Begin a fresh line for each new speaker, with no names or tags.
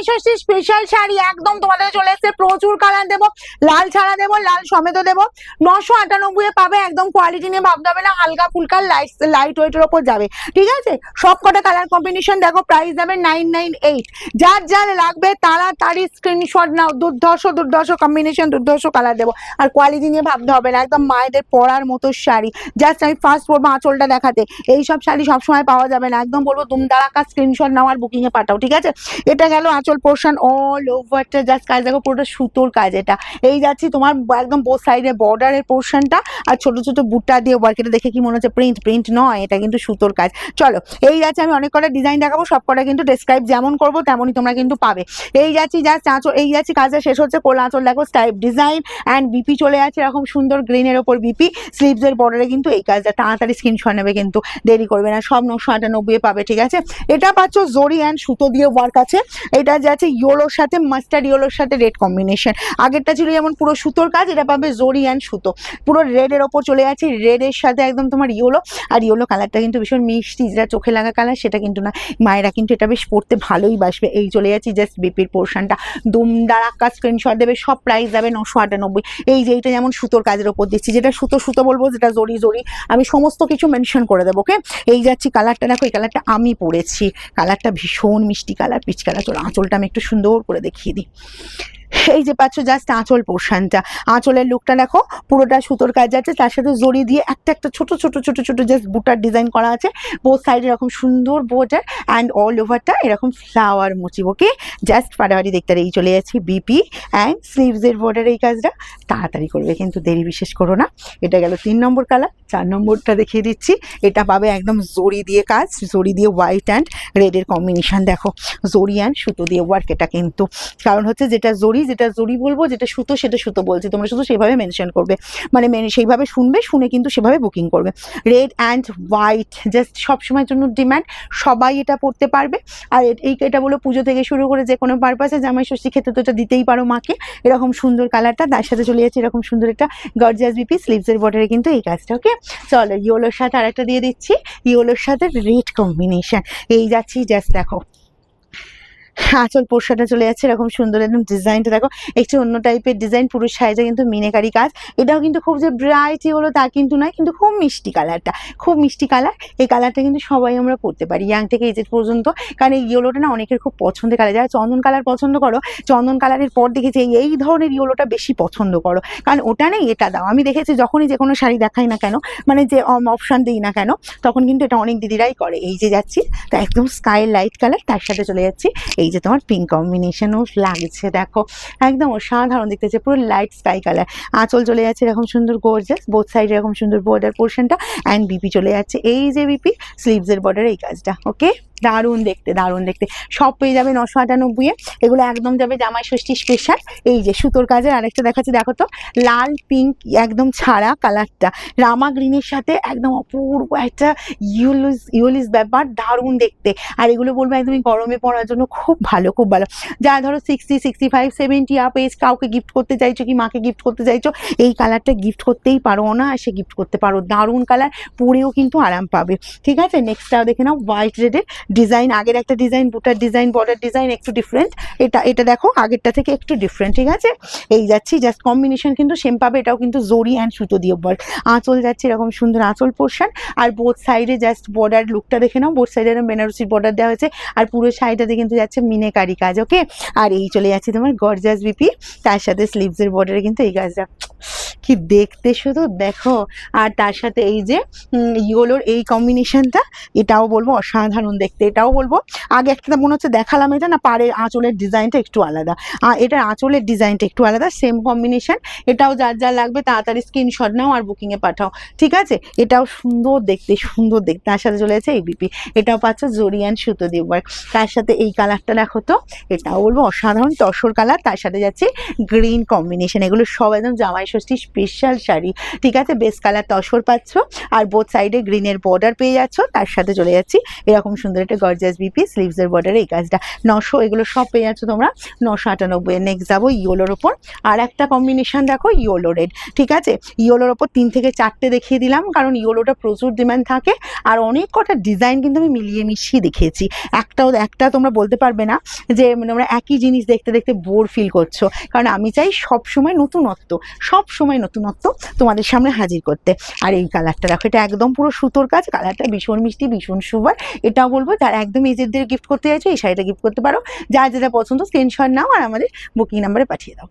জামাই ষষ্ঠী স্পেশাল শাড়ি একদম তোমাদের চলে এসেছে, প্রচুর কালার দেবো, লাল ছাড়া দেবো, লাল সমেত দেবো। 998 এ পাবে, একদম কোয়ালিটি নিয়ে ভাবতে হবে না, হালকা ফুলকা লাইট ওয়েটের ওপর যাবে। ঠিক আছে, সব কটা কালার কম্বিনেশন দেখো, প্রাইস যাবে 998। যার যার লাগবে তাড়াতাড়ি স্ক্রিনশট নাও। দুর্ধর্ষ কম্বিনেশন, দুর্ধর্ষ কালার দেবো, আর কোয়ালিটি নিয়ে ভাবতে হবে না, একদম মায়েদের পরার মতো শাড়ি। জাস্ট আমি ফার্স্ট বলবো আঁচলটা দেখাতে, এইসব শাড়ি সবসময় পাওয়া যাবে না, একদম বলবো দুমদারাকা স্ক্রিনশট নাও আর বুকিং এ পাঠাও। ঠিক আছে, এটা গেল আঁচল পোর্শন, অল ওভারটা জাস্ট কাজ দেখো, পুরোটা সুতোর কাজ। এটা এই যাচ্ছি তোমার একদম বোথ সাইডে বর্ডারের পোর্শনটা, আর ছোট ছোট বুটটা দিয়ে ওয়ার্ক। এটা দেখে কি মনে হচ্ছে প্রিন্ট নয়, এটা কিন্তু সুতোর কাজ। চলো এই যাচ্ছে, আমি অনেক কটা ডিজাইন দেখাবো, সব কটা কিন্তু ডেসক্রাইব যেমন করবো তেমনই তোমরা কিন্তু পাবে। এই যাচ্ছি জাস্ট আঁচল, এই যাচ্ছি কাজটা শেষ হচ্ছে, কোলা আঁচল দেখো, স্টাইপ ডিজাইন অ্যান্ড বিপি চলে যাচ্ছে এরকম সুন্দর গ্রিনের ওপর বিপি, স্লিভস এর বর্ডারে কিন্তু এই কাজটা। তাড়াতাড়ি স্ক্রিনশট নেবে, কিন্তু দেরি করবে না, সব 998 পাবে। ঠিক আছে, এটা পাচ্ছ জরি অ্যান্ড সুতো দিয়ে ওয়ার্ক আছে। এটা যাচ্ছে ইয়েলোর সাথে, মাস্টার্ড ইয়েলোর সাথে রেড কম্বিনেশন। আগেরটা ছিল যেমন পুরো সুতোর কাজ, এটা পাবে জরি অ্যান্ড সুতো, পুরো রেড এর ওপর চলে যাচ্ছে, রেড এর সাথে একদম তোমার ইয়েলো। আর ইয়েলো কালারটা কিন্তু ভীষণ মিষ্টি, যেটা চোখে লাগা কালার সেটা কিন্তু না, মায়েরা কিন্তু এটা বেশ পড়তে ভালোই বাসবে। এই চলে যাচ্ছি জাস্ট বিপির পোর্শনটা, দুমদারাক্কা স্ক্রিনশট দেবে, সব প্রাইস যাবে 998। এই যে এইটা যেমন সুতোর কাজের ওপর দিচ্ছি, যেটা সুতো বলবো, যেটা জরি আমি সমস্ত কিছু মেনশন করে দেবো। ওকে, এই যাচ্ছি কালারটা দেখো, এই কালারটা আমি পরেছি, কালারটা ভীষণ মিষ্টি কালার, পিচ কালার। চলো আঁচলটা আমি একটু সুন্দর করে দেখিয়ে দিই। এই যে পাচ্ছ জাস্ট আঁচল পোর্শনটা, আঁচলের লুকটা দেখো, পুরোটা সুতোর কাজ যাচ্ছে, তার সাথে জড়ি দিয়ে একটা ছোট জাস্ট বুটার ডিজাইন করা আছে, বোথ সাইড এরকম সুন্দর বর্ডার অ্যান্ড অল ওভারটা এরকম ফ্লাওয়ার মোটিভ। ওকে, জাস্ট ফাটাফাটি দেখতে। এই চলে যাচ্ছি বিপি অ্যান্ড স্লিভস এর বর্ডার, এই কাজটা তাড়াতাড়ি করবে কিন্তু, দেরি বিশেষ করো না। এটা গেল 3 নম্বর কালার। 4 নম্বরটা দেখিয়ে দিচ্ছি, এটা পাবে একদম জড়ি দিয়ে কাজ, জড়ি দিয়ে হোয়াইট অ্যান্ড রেডের কম্বিনেশন দেখো, জড়ি অ্যান্ড সুতো দিয়ে ওয়ার্ক। এটা কিন্তু কারণ হচ্ছে যেটা জড়ি বলবো, যেটা সুতো সেটা সুতো বলছি, তোমরা শুধু সেভাবে মেনশন করবে, মানে সেইভাবে শুনবে, শুনে কিন্তু সেভাবে বুকিং করবে। রেড অ্যান্ড হোয়াইট জাস্ট সবসময়ের জন্য ডিমান্ড, সবাই এটা পড়তে পারবে। আর এটা বলো পুজো থেকে শুরু করে যে কোনো পারপাসে, জামাই ষষ্ঠী ক্ষেত্রে তো এটা দিতেই পারো মাকে। এরকম সুন্দর কালারটা, তার সাথে চলে যাচ্ছে এরকম সুন্দর একটা গর্জিয়াস বিপি, স্লিভসের বর্ডারে কিন্তু এই কাজটা। ওকে, চলো ইয়েলোর সাথে আরেকটা দিয়ে দিচ্ছি, ইয়েলোর সাথে রেড কম্বিনেশন। এই যাচ্ছি জাস্ট দেখো, আঁচল পোর্শনটা চলে যাচ্ছে এরকম সুন্দর, একদম ডিজাইনটা দেখো, একটু অন্য টাইপের ডিজাইন, পুরো সাইজে কিন্তু মিনেকারি কাজ। এটাও কিন্তু খুব যে ব্রাইট হলো তা কিন্তু নয়, কিন্তু খুব মিষ্টি কালারটা, খুব মিষ্টি কালার। এই কালারটা কিন্তু সবাই আমরা পড়তে পারি, ইয়াং থেকে এজেড পর্যন্ত, কারণ এই ইয়েলোটা না অনেকের খুব পছন্দের কালার। যারা চন্দন কালার পছন্দ করো, চন্দন কালারের পর দেখেছি এই ধরনের ইয়েলোটা বেশি পছন্দ করো, কারণ ওটা নেই এটা দাও। আমি দেখেছি যখনই যে কোনো শাড়ি দেখাই না কেন, মানে যে অপশান দিই না কেন, তখন কিন্তু এটা অনেক দিদিরাই করে। এই যে যাচ্ছি, তা একদম স্কাই লাইট কালার, তার সাথে চলে যাচ্ছি এই যে তোমার পিঙ্ক কম্বিনেশনও লাগছে দেখো, একদম অসাধারণ দেখতেছে, পুরো লাইট স্কাই কালার। আঁচল চলে যাচ্ছে এরকম সুন্দর গর্জিয়াস, বোথ সাইডে এরকম সুন্দর বর্ডার পোর্শনটা, অ্যান্ড বিপি চলে যাচ্ছে এই যে বিপি, স্লিভসের বর্ডার এই কাজটা। ওকে, দারুণ দেখতে, দারুণ দেখতে, সব পেয়ে যাবে 998-এ। এগুলো একদম যাবে জামাই ষষ্ঠী স্পেশাল। এই যে সুতোর কাজের আরেকটা দেখাচ্ছি, দেখো তো, লাল পিঙ্ক একদম ছাড়া কালারটা, রামা গ্রিনের সাথে একদম অপূর্ব একটা ইউলিস ব্যাপার, দারুণ দেখতে। আর এগুলো বলবো একদমই গরমে পরার জন্য খুব ভালো, খুব ভালো। যারা ধরো 60, 65, 70 আপ এজ, কাউকে গিফট করতে চাইছো কি মাকে গিফট করতে চাইছো, এই কালারটা গিফট করতেই পারো, অনায়াসে গিফট করতে পারো, দারুণ কালার, পরেও কিন্তু আরাম পাবে। ঠিক আছে, নেক্সটটাও দেখে নাও, হোয়াইট রেডের ডিজাইন, আগের একটা ডিজাইন, বুটার ডিজাইন, বর্ডার ডিজাইন একটু ডিফারেন্ট, এটা দেখো আগেরটা থেকে একটু ডিফারেন্ট। ঠিক আছে, এই যাচ্ছি জাস্ট কম্বিনেশন কিন্তু সেম পাবে, এটাও কিন্তু জরি অ্যান্ড সুতো দিয়ে ওয়ার্ক। আঁচল যাচ্ছে এরকম সুন্দর আঁচল পোর্শন, আর বোথ সাইডে জাস্ট বর্ডার লুকটা দেখে নাও, বোথ সাইডে বেনারসি বর্ডার দেওয়া হয়েছে, আর পুরো সাইডটাতে কিন্তু যাচ্ছে মিনেকারি কাজ। ওকে, আর এই চলে যাচ্ছে তোমার গর্জাস বিপি, তার সাথে স্লিভসের বর্ডারে কিন্তু এই কাজটা, কি দেখতে শুধু দেখো। আর তার সাথে এই যে ইয়েলোর এই কম্বিনেশনটা, এটাও বলবো অসাধারণ দেখতে। এটাও বলবো, আগে একটা মনে হচ্ছে দেখালাম এটা না, পাড়ের আঁচলের ডিজাইনটা একটু আলাদা, আর এটার আঁচলের ডিজাইনটা একটু আলাদা, সেম কম্বিনেশন। এটাও যার যা লাগবে তাড়াতাড়ি স্ক্রিনশট নাও আর বুকিংয়ে পাঠাও। ঠিক আছে, এটাও সুন্দর দেখতে, সুন্দর দেখতে। তার সাথে চলে যাচ্ছে এই বিপি, এটাও পাচ্ছ জরি অ্যান্ড সুতো দিয়ে ওয়ার্ক। তার সাথে এই কালারটা দেখো তো, এটাও বলবো অসাধারণ তসর কালার, তার সাথে যাচ্ছে গ্রিন কম্বিনেশন। এগুলো সব একদম জামাই ষষ্ঠী স্পেশাল শাড়ি, ঠিক আছে। বেস কালার তসর পাচ্ছ, আর বোথ সাইডে গ্রিনের বর্ডার পেয়ে যাচ্ছ, তার সাথে চলে যাচ্ছি এরকম সুন্দর একটা গর্জিয়াস বিপি স্লিভসের বর্ডারে এই কাজটা 900, এগুলো সব পেয়ে যাচ্ছ তোমরা 998। নেক্সট যাবো ইয়োলোর ওপর, আর একটা কম্বিনেশন দেখো ইয়োলো রেড, ঠিক আছে। ইয়োলোর ওপর 3 থেকে 4টে দেখিয়ে দিলাম, কারণ ইয়োলোটা প্রচুর ডিমান্ড থাকে, আর অনেক কটা ডিজাইন কিন্তু আমি মিলিয়ে মিশিয়ে দেখিয়েছি। একটা তোমরা বলতে পারবে না যে তোমরা একই জিনিস দেখতে দেখতে বোর ফিল করছো, কারণ আমি চাই সব সময় নতুনত্ব তোমাদের সামনে হাজির করতে। আর এই কালারটা দেখো, এটা একদম পুরো সুতোর কাজ, কালারটা ভীষণ মিষ্টি, ভীষণ সুন্দর। এটাও বলবো যারা একদম এজেডদের গিফট করতে চাইছো এই শাড়িটা গিফট করতে পারো। যার যেটা পছন্দ স্ক্রিনশট নাও আর আমাদের বুকিং নাম্বারে পাঠিয়ে দাও।